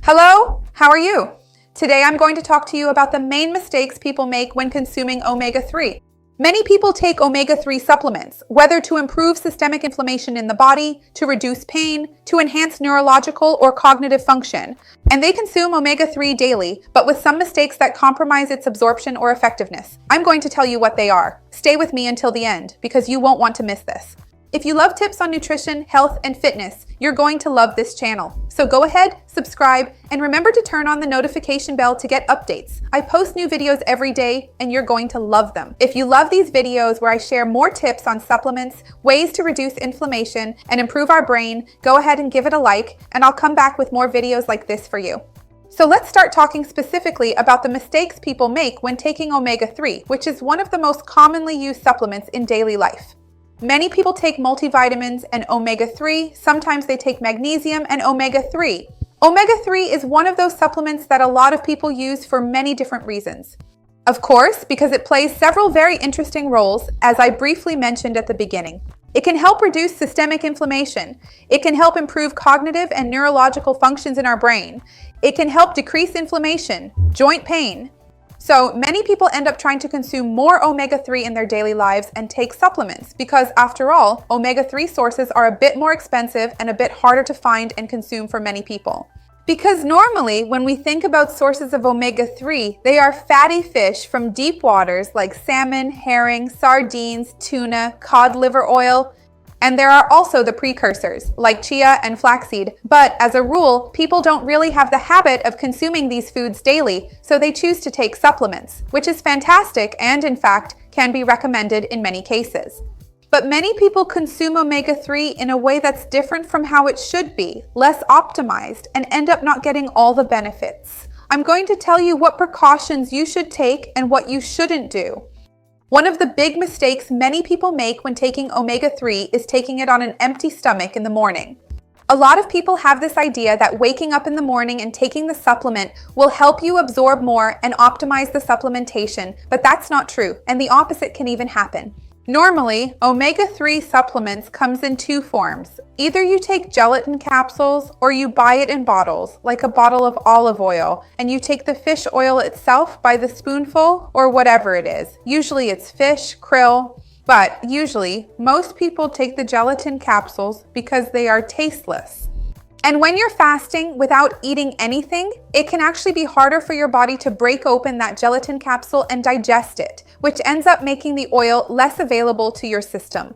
Hello, how are you? Today I'm going to talk to you about the main mistakes people make when consuming omega-3. Many people take omega-3 supplements, whether to improve systemic inflammation in the body, to reduce pain, to enhance neurological or cognitive function, and they consume omega-3 daily, but with some mistakes that compromise its absorption or effectiveness. I'm going to tell you what they are. Stay with me until the end, because you won't want to miss this. If you love tips on nutrition, health, and fitness, you're going to love this channel. So go ahead, subscribe, and remember to turn on the notification bell to get updates. I post new videos every day, and you're going to love them. If you love these videos where I share more tips on supplements, ways to reduce inflammation, and improve our brain, go ahead and give it a like, and I'll come back with more videos like this for you. So let's start talking specifically about the mistakes people make when taking omega-3, which is one of the most commonly used supplements in daily life. Many people take multivitamins and omega-3, sometimes they take magnesium and omega-3. Omega-3 is one of those supplements that a lot of people use for many different reasons. Of course, because it plays several very interesting roles, as I briefly mentioned at the beginning. It can help reduce systemic inflammation. It can help improve cognitive and neurological functions in our brain. It can help decrease inflammation, joint pain. So many people end up trying to consume more omega-3 in their daily lives and take supplements because, after all, omega-3 sources are a bit more expensive and a bit harder to find and consume for many people. Because normally, when we think about sources of omega-3, they are fatty fish from deep waters like salmon, herring, sardines, tuna, cod liver oil, and there are also the precursors, like chia and flaxseed, but as a rule, people don't really have the habit of consuming these foods daily, so they choose to take supplements, which is fantastic and, in fact, can be recommended in many cases. But many people consume omega-3 in a way that's different from how it should be, less optimized, and end up not getting all the benefits. I'm going to tell you what precautions you should take and what you shouldn't do. One of the big mistakes many people make when taking omega-3 is taking it on an empty stomach in the morning. A lot of people have this idea that waking up in the morning and taking the supplement will help you absorb more and optimize the supplementation, but that's not true, and the opposite can even happen. Normally, omega-3 supplements comes in two forms. Either you take gelatin capsules or you buy it in bottles, like a bottle of olive oil, and you take the fish oil itself by the spoonful or whatever it is. Usually it's fish, krill, but usually most people take the gelatin capsules because they are tasteless. And when you're fasting without eating anything, it can actually be harder for your body to break open that gelatin capsule and digest it, which ends up making the oil less available to your system.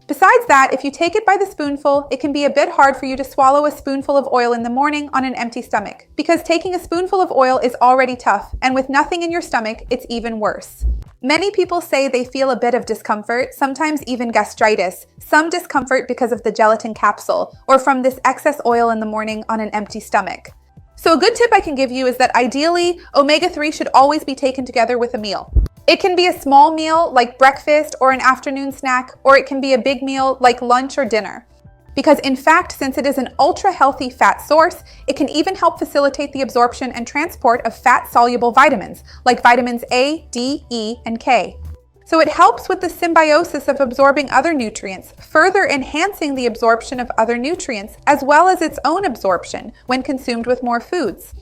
Besides that, if you take it by the spoonful, it can be a bit hard for you to swallow a spoonful of oil in the morning on an empty stomach, because taking a spoonful of oil is already tough, and with nothing in your stomach, it's even worse. Many people say they feel a bit of discomfort, sometimes even gastritis, some discomfort because of the gelatin capsule, or from this excess oil in the morning on an empty stomach. So a good tip I can give you is that ideally, omega-3 should always be taken together with a meal. It can be a small meal like breakfast or an afternoon snack, or it can be a big meal like lunch or dinner. Because in fact, since it is an ultra-healthy fat source, it can even help facilitate the absorption and transport of fat-soluble vitamins, like vitamins A, D, E, and K. So it helps with the symbiosis of absorbing other nutrients, further enhancing the absorption of other nutrients, as well as its own absorption when consumed with more foods.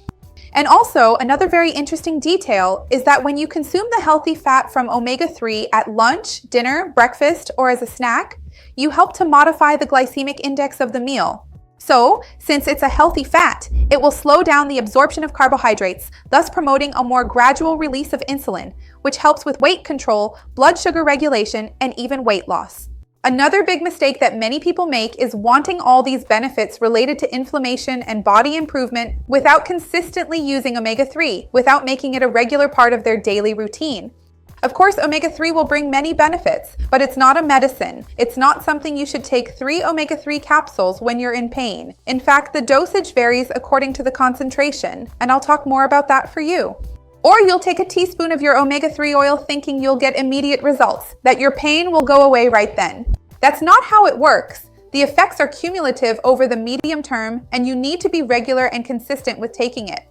And also, another very interesting detail is that when you consume the healthy fat from omega-3 at lunch, dinner, breakfast, or as a snack, you help to modify the glycemic index of the meal. So, since it's a healthy fat, it will slow down the absorption of carbohydrates, thus promoting a more gradual release of insulin, which helps with weight control, blood sugar regulation, and even weight loss. Another big mistake that many people make is wanting all these benefits related to inflammation and body improvement without consistently using omega-3, without making it a regular part of their daily routine. Of course, omega-3 will bring many benefits, but it's not a medicine. It's not something you should take 3 omega-3 capsules when you're in pain. In fact, the dosage varies according to the concentration, and I'll talk more about that for you. Or you'll take a teaspoon of your omega-3 oil thinking you'll get immediate results, that your pain will go away right then. That's not how it works. The effects are cumulative over the medium term, and you need to be regular and consistent with taking it.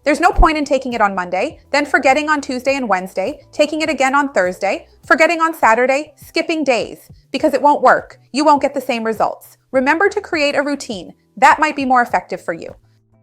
There's no point in taking it on Monday, then forgetting on Tuesday and Wednesday, taking it again on Thursday, forgetting on Saturday, skipping days, because it won't work. You won't get the same results. Remember to create a routine. That might be more effective for you.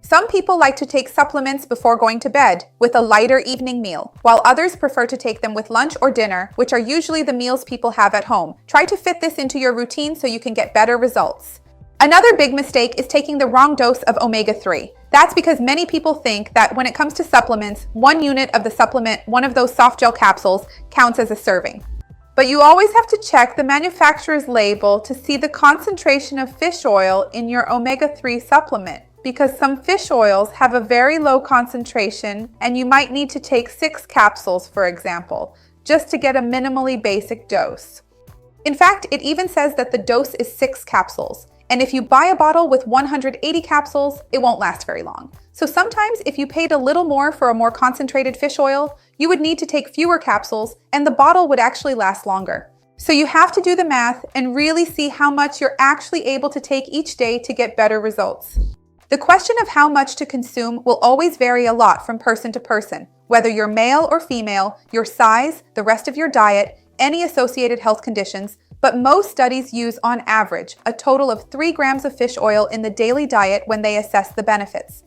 Some people like to take supplements before going to bed with a lighter evening meal, while others prefer to take them with lunch or dinner, which are usually the meals people have at home. Try to fit this into your routine so you can get better results. Another big mistake is taking the wrong dose of omega-3. That's because many people think that when it comes to supplements, 1 unit of the supplement, one of those soft gel capsules, counts as a serving. But you always have to check the manufacturer's label to see the concentration of fish oil in your omega-3 supplement, because some fish oils have a very low concentration and you might need to take 6 capsules, for example, just to get a minimally basic dose. In fact, it even says that the dose is 6 capsules. And if you buy a bottle with 180 capsules, it won't last very long. So sometimes if you paid a little more for a more concentrated fish oil, you would need to take fewer capsules and the bottle would actually last longer. So you have to do the math and really see how much you're actually able to take each day to get better results. The question of how much to consume will always vary a lot from person to person, whether you're male or female, your size, the rest of your diet, any associated health conditions, but most studies use on average a total of 3 grams of fish oil in the daily diet when they assess the benefits.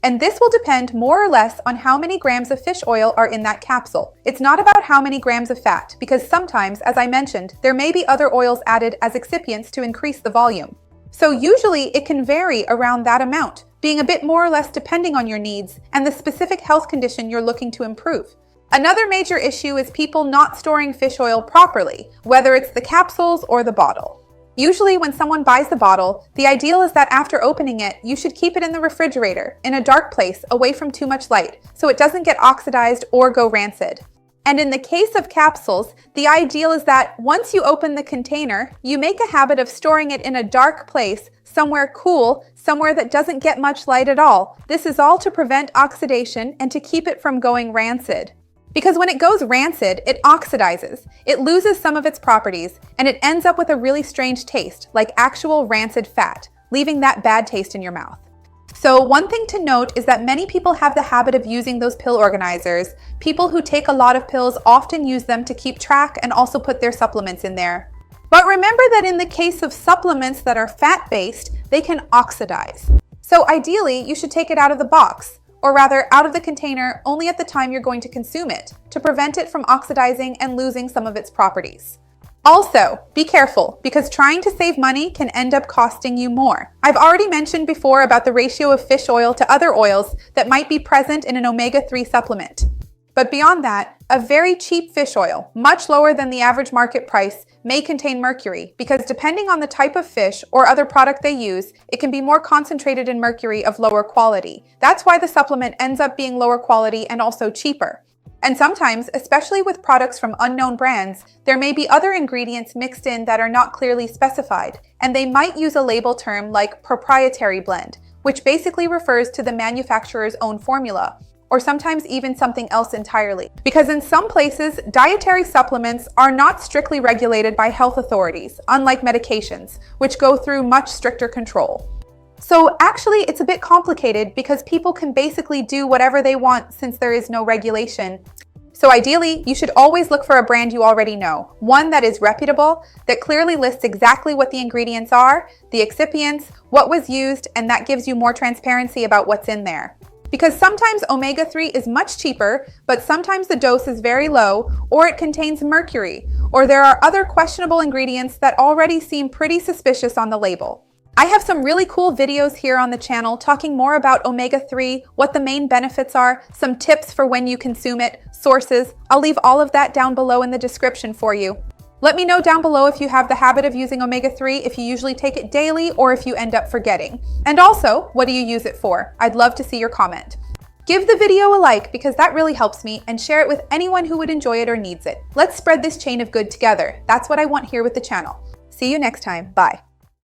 And this will depend more or less on how many grams of fish oil are in that capsule. It's not about how many grams of fat, because sometimes, as I mentioned, there may be other oils added as excipients to increase the volume. So usually it can vary around that amount, being a bit more or less depending on your needs and the specific health condition you're looking to improve. Another major issue is people not storing fish oil properly, whether it's the capsules or the bottle. Usually when someone buys the bottle, the ideal is that after opening it, you should keep it in the refrigerator, in a dark place, away from too much light, so it doesn't get oxidized or go rancid. And in the case of capsules, the ideal is that once you open the container, you make a habit of storing it in a dark place, somewhere cool, somewhere that doesn't get much light at all. This is all to prevent oxidation and to keep it from going rancid. Because when it goes rancid, it oxidizes, it loses some of its properties, and it ends up with a really strange taste, like actual rancid fat, leaving that bad taste in your mouth. So one thing to note is that many people have the habit of using those pill organizers. People who take a lot of pills often use them to keep track and also put their supplements in there. But remember that in the case of supplements that are fat-based, they can oxidize. So ideally, you should take it out of the box, or rather out of the container only at the time you're going to consume it, to prevent it from oxidizing and losing some of its properties. Also, be careful, because trying to save money can end up costing you more. I've already mentioned before about the ratio of fish oil to other oils that might be present in an omega-3 supplement. But beyond that, a very cheap fish oil, much lower than the average market price, may contain mercury, because depending on the type of fish or other product they use, it can be more concentrated in mercury of lower quality. That's why the supplement ends up being lower quality and also cheaper. And sometimes, especially with products from unknown brands, there may be other ingredients mixed in that are not clearly specified, and they might use a label term like proprietary blend, which basically refers to the manufacturer's own formula, or sometimes even something else entirely. Because in some places, dietary supplements are not strictly regulated by health authorities, unlike medications, which go through much stricter control. So actually, it's a bit complicated because people can basically do whatever they want since there is no regulation. So ideally, you should always look for a brand you already know, one that is reputable, that clearly lists exactly what the ingredients are, the excipients, what was used, and that gives you more transparency about what's in there. Because sometimes omega-3 is much cheaper, but sometimes the dose is very low, or it contains mercury, or there are other questionable ingredients that already seem pretty suspicious on the label. I have some really cool videos here on the channel talking more about omega-3, what the main benefits are, some tips for when you consume it, sources. I'll leave all of that down below in the description for you. Let me know down below if you have the habit of using omega-3, if you usually take it daily, or if you end up forgetting. And also, what do you use it for? I'd love to see your comment. Give the video a like because that really helps me, and share it with anyone who would enjoy it or needs it. Let's spread this chain of good together. That's what I want here with the channel. See you next time. Bye.